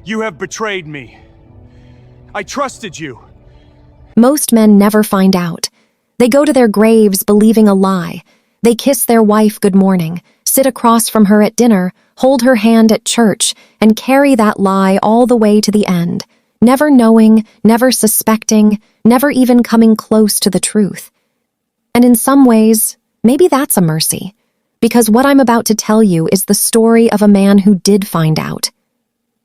You have betrayed me. I trusted you. Most men never find out. They go to their graves believing a lie. They kiss their wife good morning, sit across from her at dinner, hold her hand at church, and carry that lie all the way to the end, never knowing, never suspecting, never even coming close to the truth. And in some ways, maybe that's a mercy, because what I'm about to tell you is the story of a man who did find out.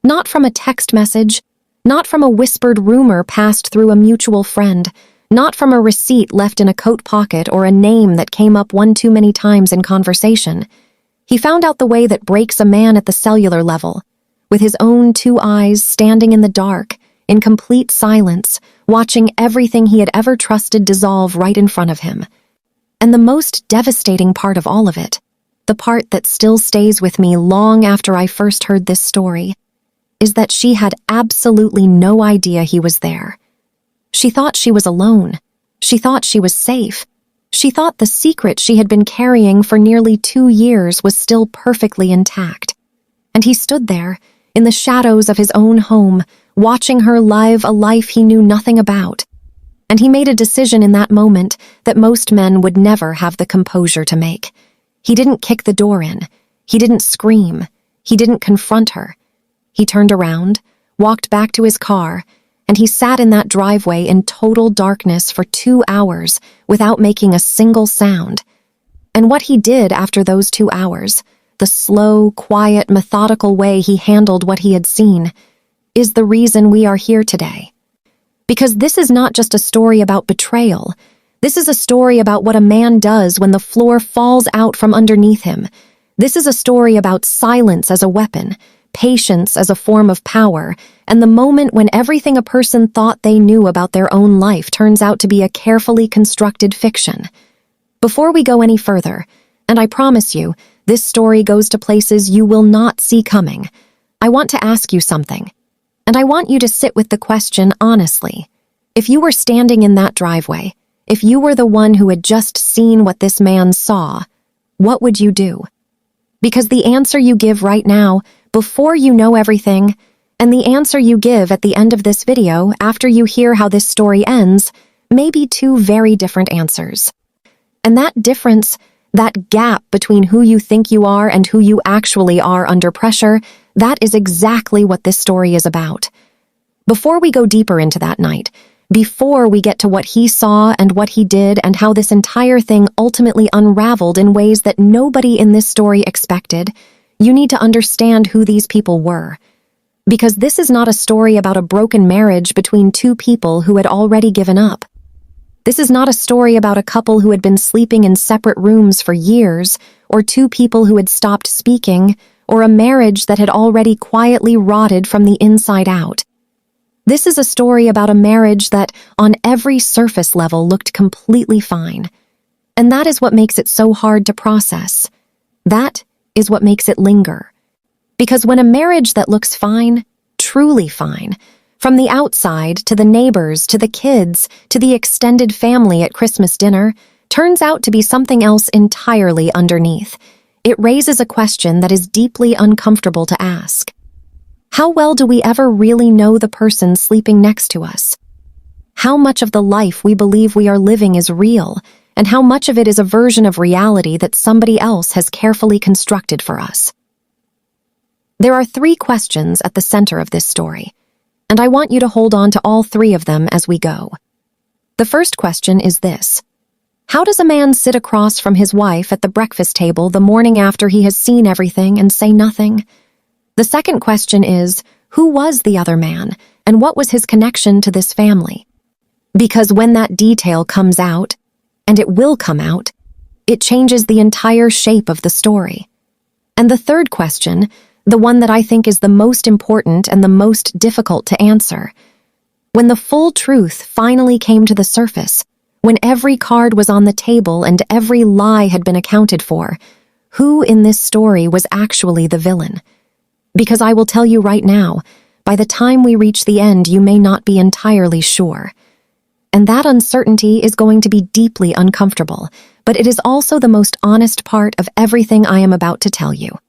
Not from a text message, not from a whispered rumor passed through a mutual friend, not from a receipt left in a coat pocket or a name that came up one too many times in conversation. He found out the way that breaks a man at the cellular level, with his own two eyes standing in the dark, in complete silence, watching everything he had ever trusted dissolve right in front of him. And the most devastating part of all of it, the part that still stays with me long after I first heard this story, is that she had absolutely no idea he was there. She thought she was alone. She thought she was safe. She thought the secret she had been carrying for nearly 2 years was still perfectly intact. And he stood there, in the shadows of his own home, watching her live a life he knew nothing about. And he made a decision in that moment that most men would never have the composure to make. He didn't kick the door in. He didn't scream. He didn't confront her. He turned around, walked back to his car, and he sat in that driveway in total darkness for 2 hours without making a single sound. And what he did after those 2 hours, the slow, quiet, methodical way he handled what he had seen, is the reason we are here today. Because this is not just a story about betrayal. This is a story about what a man does when the floor falls out from underneath him. This is a story about silence as a weapon, patience as a form of power, and the moment when everything a person thought they knew about their own life turns out to be a carefully constructed fiction. Before we go any further, and I promise you, this story goes to places you will not see coming, I want to ask you something, and I want you to sit with the question honestly. If you were standing in that driveway, if you were the one who had just seen what this man saw, what would you do? Because the answer you give right now, before you know everything, and the answer you give at the end of this video after you hear how this story ends, may be 2 very different answers. And that difference, that gap between who you think you are and who you actually are under pressure, that is exactly what this story is about. Before we go deeper into that night, before we get to what he saw and what he did and how this entire thing ultimately unraveled in ways that nobody in this story expected, you need to understand who these people were. Because this is not a story about a broken marriage between 2 people who had already given up. This is not a story about a couple who had been sleeping in separate rooms for years, or 2 people who had stopped speaking, or a marriage that had already quietly rotted from the inside out. This is a story about a marriage that, on every surface level, looked completely fine. And that is what makes it so hard to process. That is what makes it linger. Because when a marriage that looks fine, truly fine, from the outside to the neighbors, to the kids, to the extended family at Christmas dinner, turns out to be something else entirely underneath, it raises a question that is deeply uncomfortable to ask. How well do we ever really know the person sleeping next to us? How much of the life we believe we are living is real, and how much of it is a version of reality that somebody else has carefully constructed for us? There are 3 questions at the center of this story, and I want you to hold on to all 3 of them as we go. The first question is this: how does a man sit across from his wife at the breakfast table the morning after he has seen everything and say nothing? The second question is, who was the other man, and what was his connection to this family? Because when that detail comes out, and it will come out, it changes the entire shape of the story. And the third question, the one that I think is the most important and the most difficult to answer, when the full truth finally came to the surface, when every card was on the table and every lie had been accounted for, who in this story was actually the villain? Because I will tell you right now, by the time we reach the end, you may not be entirely sure. And that uncertainty is going to be deeply uncomfortable, but it is also the most honest part of everything I am about to tell you.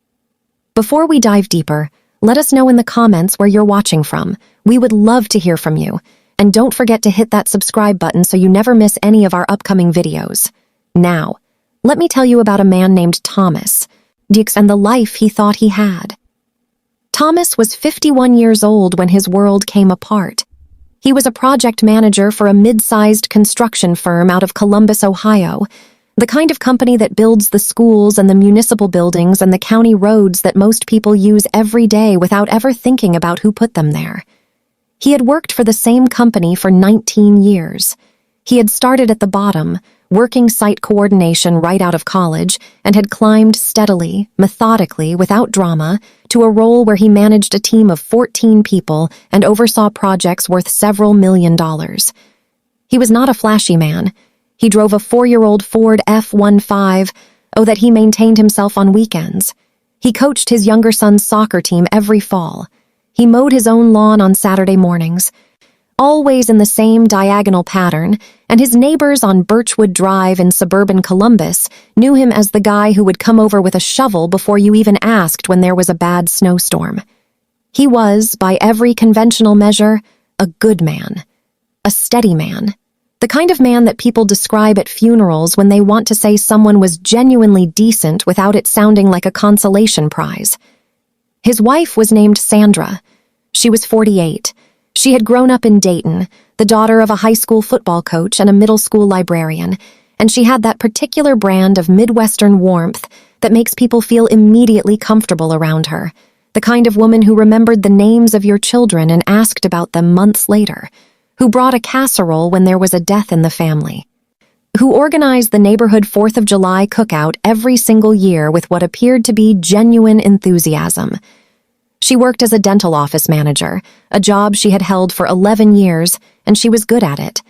Before we dive deeper, Let us know in the comments where you're watching from. We would love to hear from you. And don't forget to hit that subscribe button so you never miss any of our upcoming videos. Now, let me tell you about a man named Thomas, and the life he thought he had. Thomas was 51 years old when his world came apart. He was a project manager for a mid-sized construction firm out of Columbus, Ohio, the kind of company that builds the schools and the municipal buildings and the county roads that most people use every day without ever thinking about who put them there. He had worked for the same company for 19 years. He had started at the bottom, working site coordination right out of college, and had climbed steadily, methodically, without drama, to a role where he managed a team of 14 people and oversaw projects worth several $1 million. He was not a flashy man. He drove a 4-year-old Ford F-15, that he maintained himself on weekends. He coached his younger son's soccer team every fall. He mowed his own lawn on Saturday mornings, always in the same diagonal pattern, and his neighbors on Birchwood Drive in suburban Columbus knew him as the guy who would come over with a shovel before you even asked when there was a bad snowstorm. He was, by every conventional measure, a good man, a steady man, the kind of man that people describe at funerals when they want to say someone was genuinely decent without it sounding like a consolation prize. His wife was named Sandra. She was 48. She had grown up in Dayton, the daughter of a high school football coach and a middle school librarian, and she had that particular brand of Midwestern warmth that makes people feel immediately comfortable around her, the kind of woman who remembered the names of your children and asked about them months later, who brought a casserole when there was a death in the family, who organized the neighborhood 4th of July cookout every single year with what appeared to be genuine enthusiasm. She worked as a dental office manager, a job she had held for 11 years, and she was good at it.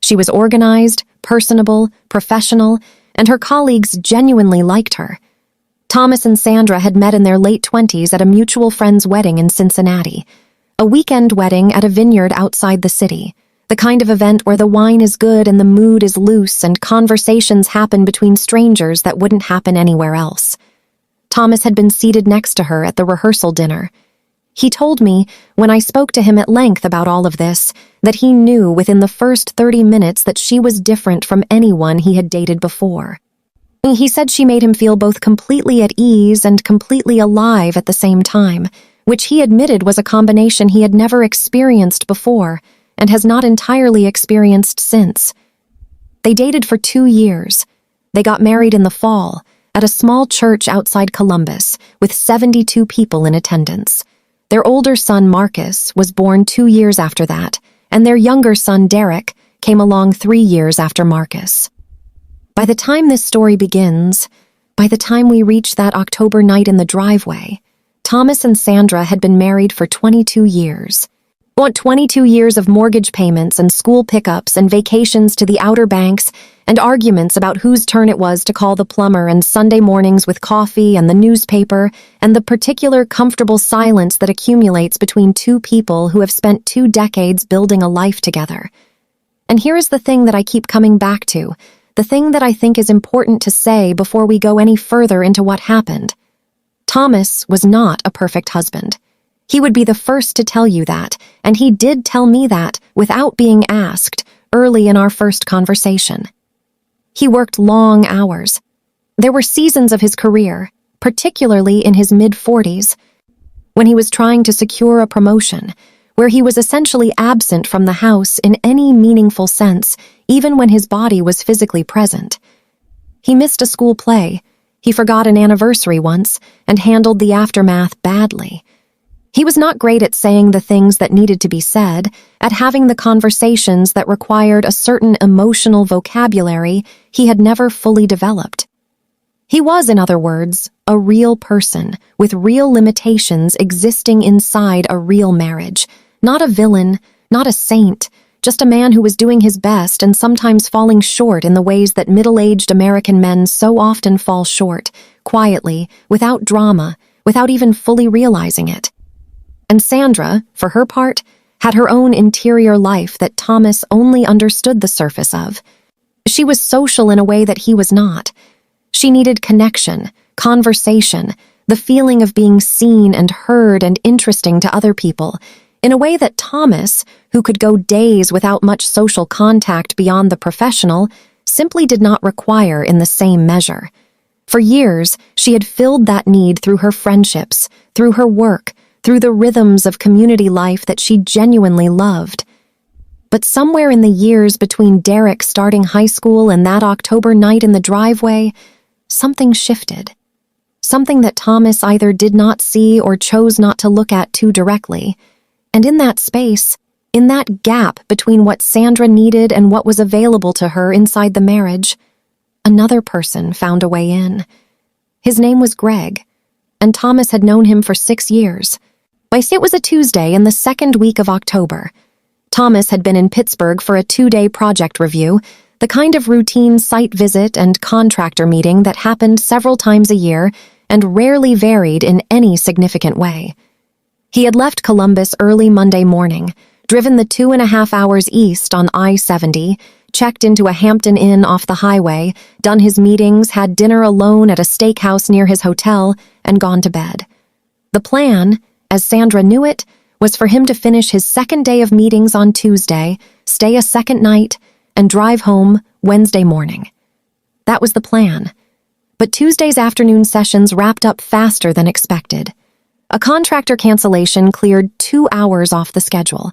She was organized, personable, professional, and her colleagues genuinely liked her. Thomas and Sandra had met in their late 20s at a mutual friend's wedding in Cincinnati, a weekend wedding at a vineyard outside the city, the kind of event where the wine is good and the mood is loose and conversations happen between strangers that wouldn't happen anywhere else. Thomas had been seated next to her at the rehearsal dinner. He told me, when I spoke to him at length about all of this, that he knew within the first 30 minutes that she was different from anyone he had dated before. He said she made him feel both completely at ease and completely alive at the same time, which he admitted was a combination he had never experienced before and has not entirely experienced since. They dated for 2 years. They got married in the fall, at a small church outside Columbus, with 72 people in attendance. Their older son, Marcus, was born 2 years after that, and their younger son, Derek, came along 3 years after Marcus. By the time this story begins, by the time we reach that October night in the driveway, Thomas and Sandra had been married for 22 years. 22 years of mortgage payments and school pickups and vacations to the Outer Banks and arguments about whose turn it was to call the plumber and Sunday mornings with coffee and the newspaper and the particular comfortable silence that accumulates between two people who have spent 2 decades building a life together. And here is the thing that I keep coming back to, the thing that I think is important to say before we go any further into what happened. Thomas was not a perfect husband. He would be the first to tell you that, and he did tell me that without being asked early in our first conversation. He worked long hours. There were seasons of his career, particularly in his mid-40s, when he was trying to secure a promotion, where he was essentially absent from the house in any meaningful sense, even when his body was physically present. He missed a school play, he forgot an anniversary once, and handled the aftermath badly. He was not great at saying the things that needed to be said, at having the conversations that required a certain emotional vocabulary he had never fully developed. He was, in other words, a real person, with real limitations existing inside a real marriage. Not a villain, not a saint, just a man who was doing his best and sometimes falling short in the ways that middle-aged American men so often fall short, quietly, without drama, without even fully realizing it. And Sandra, for her part, had her own interior life that Thomas only understood the surface of. She was social in a way that he was not. She needed connection, conversation, the feeling of being seen and heard and interesting to other people, in a way that Thomas, who could go days without much social contact beyond the professional, simply did not require in the same measure. For years, she had filled that need through her friendships, through her work, through the rhythms of community life that she genuinely loved. But somewhere in the years between Derek starting high school and that October night in the driveway, something shifted. Something that Thomas either did not see or chose not to look at too directly. And in that space, in that gap between what Sandra needed and what was available to her inside the marriage, another person found a way in. His name was Greg, and Thomas had known him for 6 years. It was a Tuesday in the second week of October. Thomas had been in Pittsburgh for a 2-day project review, the kind of routine site visit and contractor meeting that happened several times a year and rarely varied in any significant way. He had left Columbus early Monday morning, driven the 2.5 hours east on I-70, checked into a Hampton Inn off the highway, done his meetings, had dinner alone at a steakhouse near his hotel, and gone to bed. The plan, as Sandra knew it, was for him to finish his second day of meetings on Tuesday, stay a second night, and drive home Wednesday morning. That was the plan. But Tuesday's afternoon sessions wrapped up faster than expected. A contractor cancellation cleared 2 hours off the schedule.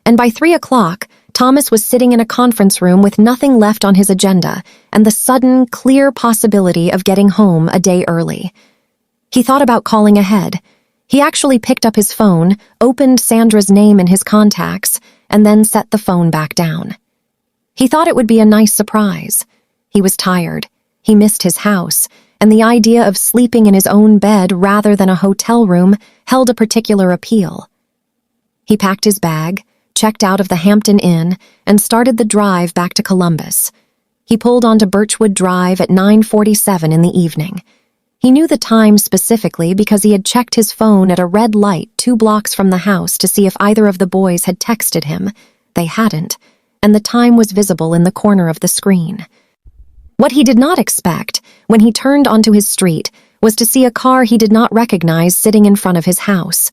And by 3 o'clock, Thomas was sitting in a conference room with nothing left on his agenda and the sudden, clear possibility of getting home a day early. He thought about calling ahead. He actually picked up his phone, opened Sandra's name in his contacts, and then set the phone back down. He thought it would be a nice surprise. He was tired. He missed his house, and the idea of sleeping in his own bed rather than a hotel room held a particular appeal. He packed his bag, checked out of the Hampton Inn, and started the drive back to Columbus. He pulled onto Birchwood Drive at 9:47 in the evening. He knew the time specifically because he had checked his phone at a red light 2 blocks from the house to see if either of the boys had texted him. They hadn't, and the time was visible in the corner of the screen. What he did not expect, when he turned onto his street, was to see a car he did not recognize sitting in front of his house.